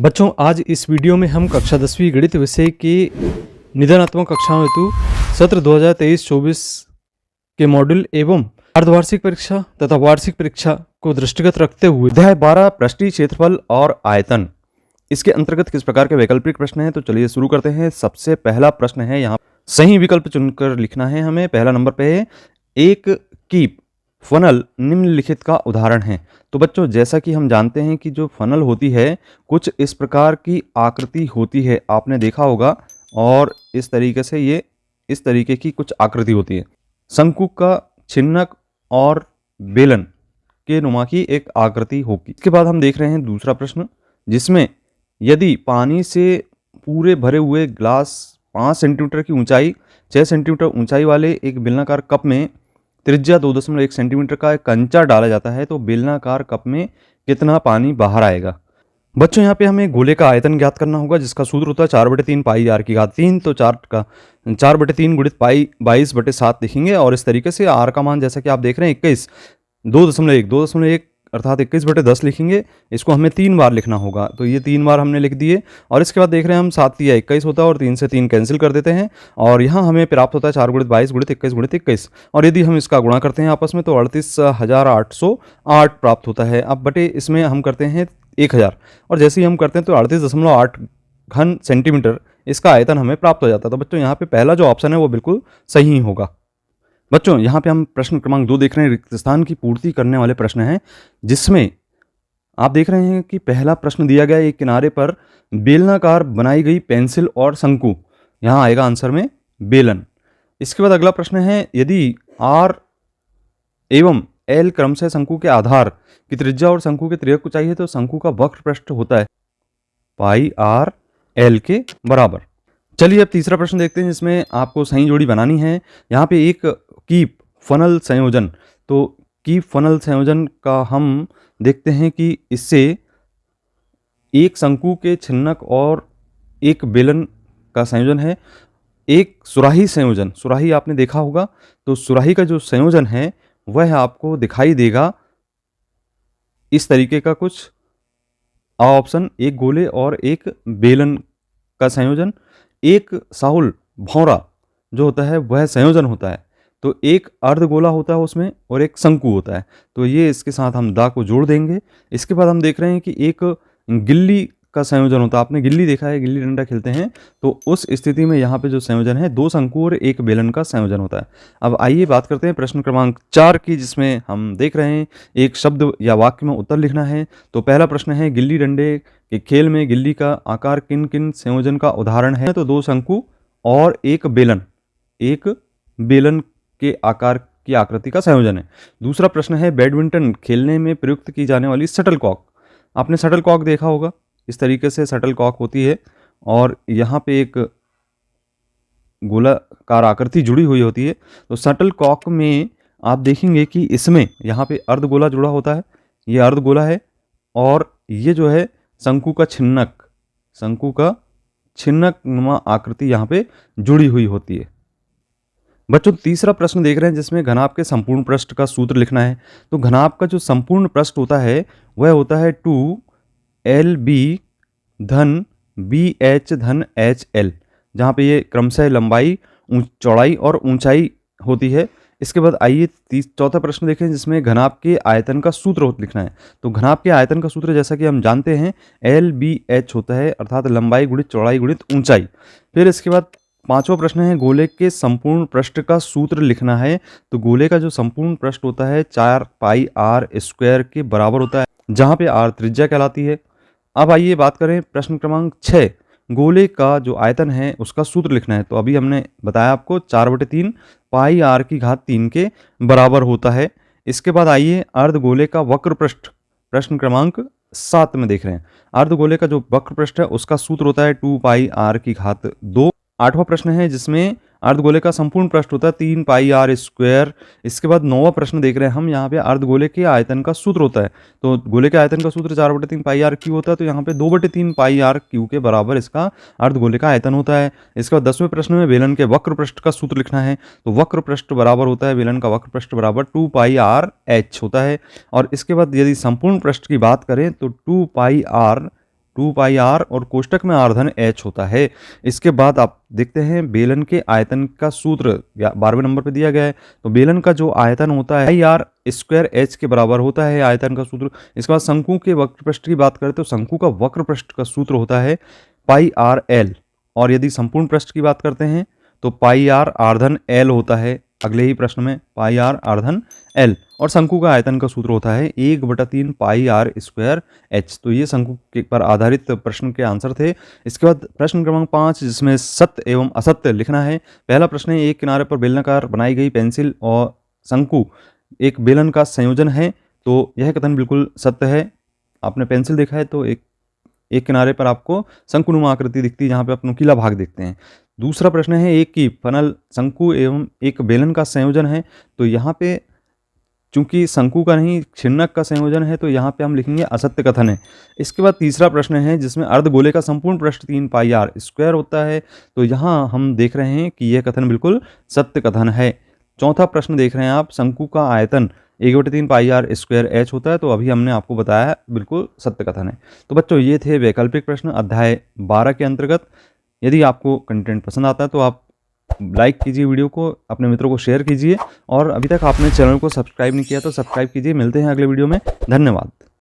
बच्चों, आज इस वीडियो में हम कक्षा 10वीं गणित विषय के निदानात्मक कक्षाओं हेतु सत्र 2023-24 के मॉड्यूल एवं अर्धवार्षिक परीक्षा तथा वार्षिक परीक्षा को दृष्टिगत रखते हुए अध्याय 12 पृष्ठीय क्षेत्रफल और आयतन, इसके अंतर्गत किस प्रकार के वैकल्पिक प्रश्न हैं। तो चलिए शुरू करते हैं। सबसे पहला प्रश्न है, यहाँ सही विकल्प चुनकर लिखना है हमें। पहला नंबर पे है, एक कीप फनल निम्नलिखित का उदाहरण है। तो बच्चों, जैसा कि हम जानते हैं कि जो फनल होती है कुछ इस प्रकार की आकृति होती है, आपने देखा होगा, और इस तरीके से ये इस तरीके की कुछ आकृति होती है। शंकु का छिन्नक और बेलन के नुमा की एक आकृति होगी। इसके बाद हम देख रहे हैं दूसरा प्रश्न, जिसमें यदि पानी से पूरे भरे हुए ग्लास 5 सेंटीमीटर की ऊंचाई 6 सेंटीमीटर ऊंचाई वाले एक बेलनाकार कप में त्रिज्या 2.1 सेंटीमीटर का एक कंचा डाला जाता है, तो बेलनाकार कप में कितना पानी बाहर आएगा। बच्चों, यहाँ पे हमें गोले का आयतन ज्ञात करना होगा, जिसका सूत्र होता है 4/3 पाई आर की घात 3। तो 4/3 गुणित पाई 22/7 लिखेंगे, और इस तरीके से आर का मान जैसा कि आप देख रहे हैं 21 2.1 अर्थात 21/10 लिखेंगे। इसको हमें 3 बार लिखना होगा, तो ये 3 बार हमने लिख दिए। और इसके बाद देख रहे हैं हम 7 या 21 होता है, और 3 से 3 कैंसिल कर देते हैं, और यहाँ हमें प्राप्त होता है 4 × 22 × 21 × 21। और यदि हम इसका गुणा करते हैं आपस में तो 38,808 प्राप्त होता है। अब बटे इसमें हम करते हैं 1000, और जैसे ही हम करते हैं तो 38.8 घन सेंटीमीटर इसका आयतन हमें प्राप्त हो जाता है। तो बच्चों, यहाँ पे पहला जो ऑप्शन है वो बिल्कुल सही होगा। बच्चों, यहाँ पे हम प्रश्न क्रमांक 2 देख रहे हैं, रिक्त स्थान की पूर्ति करने वाले प्रश्न हैं, जिसमें आप देख रहे हैं कि पहला प्रश्न दिया गया है, एक किनारे पर बेलनाकार बनाई गई पेंसिल और शंकु, यहाँ आएगा आंसर में बेलन। इसके बाद अगला प्रश्न है, यदि आर एवं एल क्रमशः शंकु के आधार की त्रिज्या और शंकु के त्रिज्या को चाहिए, तो शंकु का वक्र पृष्ठ होता है पाई आर एल के बराबर। चलिए अब तीसरा प्रश्न देखते हैं, जिसमें आपको सही जोड़ी बनानी है। यहाँ पे एक कीप फनल संयोजन, तो कीप फनल संयोजन का हम देखते हैं कि इससे एक शंकु के छिन्नक और एक बेलन का संयोजन है। एक सुराही संयोजन, सुराही आपने देखा होगा, तो सुराही का जो संयोजन है वह आपको दिखाई देगा इस तरीके का कुछ ऑप्शन, एक गोले और एक बेलन का संयोजन। एक साहुल भौरा जो होता है वह संयोजन होता है, तो एक अर्धगोला होता है उसमें और एक शंकु होता है, तो ये इसके साथ हम दा को जोड़ देंगे। इसके बाद हम देख रहे हैं कि एक गिल्ली का संयोजन होता है, आपने गिल्ली देखा है, गिल्ली डंडा खेलते हैं, तो उस स्थिति में यहाँ पे जो संयोजन है 2 शंकु और 1 बेलन का संयोजन होता है। अब आइए बात करते हैं प्रश्न क्रमांक 4 की, जिसमें हम देख रहे हैं एक शब्द या वाक्य में उत्तर लिखना है। तो पहला प्रश्न है, गिल्ली डंडे के खेल में गिल्ली का आकार किन किन संयोजन का उदाहरण है। तो 2 शंकु और एक बेलन के आकार की आकृति का संयोजन है। दूसरा प्रश्न है, बैडमिंटन खेलने में प्रयुक्त की जाने वाली शटलकॉक, आपने शटलकॉक देखा होगा, इस तरीके से शटलकॉक होती है, और यहाँ पे एक गोलाकार आकृति जुड़ी हुई होती है। तो शटलकॉक में आप देखेंगे कि इसमें यहाँ पे अर्धगोला जुड़ा होता है, ये अर्धगोला है, और ये जो है शंकु का छिन्नक नुमा आकृति यहाँ पे जुड़ी हुई होती है। बच्चों, तीसरा प्रश्न देख रहे हैं, जिसमें घनाभ के संपूर्ण पृष्ठ का सूत्र लिखना है। तो घनाभ का जो संपूर्ण पृष्ठ होता है वह होता है 2LB धन BH धन HL, जहाँ पे ये क्रमशः लंबाई, चौड़ाई और ऊंचाई होती है। इसके बाद आइए चौथा प्रश्न देखें, जिसमें घनाभ के आयतन का सूत्र लिखना है। तो घनाभ के आयतन का सूत्र जैसा कि हम जानते हैं LBH होता है, अर्थात लंबाई गुणित चौड़ाई गुणित ऊंचाई। फिर इसके बाद पांचवा प्रश्न है, गोले के संपूर्ण पृष्ठ का सूत्र लिखना है। तो गोले का जो संपूर्ण पृष्ठ होता है 4 पाई आर स्क्वायर के बराबर होता है, जहाँ पे आर त्रिज्या कहलाती है। अब आइए बात करें प्रश्न क्रमांक 6, गोले का जो आयतन है उसका सूत्र लिखना है। तो अभी हमने बताया आपको 4/3 पाई आर की घात 3 के बराबर होता है। इसके बाद आइए अर्धगोले का वक्र पृष्ठ, प्रश्न क्रमांक 7 में देख रहे हैं। अर्धगोले का जो वक्र पृष्ठ है उसका सूत्र होता है 2 पाई आर की घात 2। आठवां प्रश्न है, जिसमें अर्धगोले का संपूर्ण पृष्ठ होता है 3 पाई आर स्क्वायर। इसके बाद 9वां प्रश्न देख रहे हैं हम, यहाँ पे अर्धगोले के आयतन का सूत्र होता है। तो गोले के आयतन का सूत्र 4/3 पाई आर क्यू होता है, तो यहाँ पे 2/3 पाई आर क्यू के बराबर इसका अर्धगोले का आयतन होता है। इसके बाद 10वें प्रश्न में बेलन के वक्र पृष्ठ का सूत्र लिखना है। तो वक्र पृष्ठ बराबर होता है, बेलन का वक्र पृष्ठ बराबर 2 पाई आर एच होता है। और इसके बाद यदि संपूर्ण पृष्ठ की बात करें तो 2 पाई आर 2 पाई आर और कोष्टक में r धन h होता है। इसके बाद आप देखते हैं बेलन के आयतन का सूत्र 12वें नंबर पे दिया गया है। तो बेलन का जो आयतन होता है पाई आर स्क्वायर h के बराबर होता है आयतन का सूत्र। इसके बाद शंकु के वक्र पृष्ठ की बात करें तो शंकु का वक्र पृष्ठ का सूत्र होता है पाई आर एल, और यदि संपूर्ण पृष्ठ की बात करते हैं तो पाई आर धन एल होता है। अगले ही प्रश्न में पाई आर धन एल, और शंकु का आयतन का सूत्र होता है 1/3 पाई आर स्क्वायर एच। तो ये शंकु के पर आधारित प्रश्न के आंसर थे। इसके बाद प्रश्न क्रमांक 5 जिसमें सत्य एवं असत्य लिखना है। पहला प्रश्न है, एक किनारे पर बेलनाकार बनाई गई पेंसिल और शंकु एक बेलन का संयोजन है। तो यह कथन बिल्कुल सत्य है। आपने पेंसिल देखा है तो एक किनारे पर आपको शंकुनुमा आकृति दिखती है जहाँ पे आप नुकीला भाग देखते हैं। दूसरा प्रश्न है, एक की फनल शंकु एवं एक बेलन का संयोजन है। तो यहाँ पे चूंकि शंकु का नहीं छिन्नक का संयोजन है तो यहाँ पे हम लिखेंगे असत्य कथन है। इसके बाद तीसरा प्रश्न है जिसमें अर्धगोले का संपूर्ण पृष्ठ 3 पाई आर स्क्वायर होता है। तो यहाँ हम देख रहे हैं कि यह कथन बिल्कुल सत्य कथन है। चौथा प्रश्न देख रहे हैं आप, शंकु का आयतन 1/3 पाई आर स्क्वायर एच होता है। तो अभी हमने आपको बताया बिल्कुल सत्य कथन है। तो बच्चों ये थे वैकल्पिक प्रश्न अध्याय 12 के अंतर्गत। यदि आपको कंटेंट पसंद आता है तो आप लाइक कीजिए, वीडियो को अपने मित्रों को शेयर कीजिए, और अभी तक आपने चैनल को सब्सक्राइब नहीं किया तो सब्सक्राइब कीजिए। मिलते हैं अगले वीडियो में। धन्यवाद।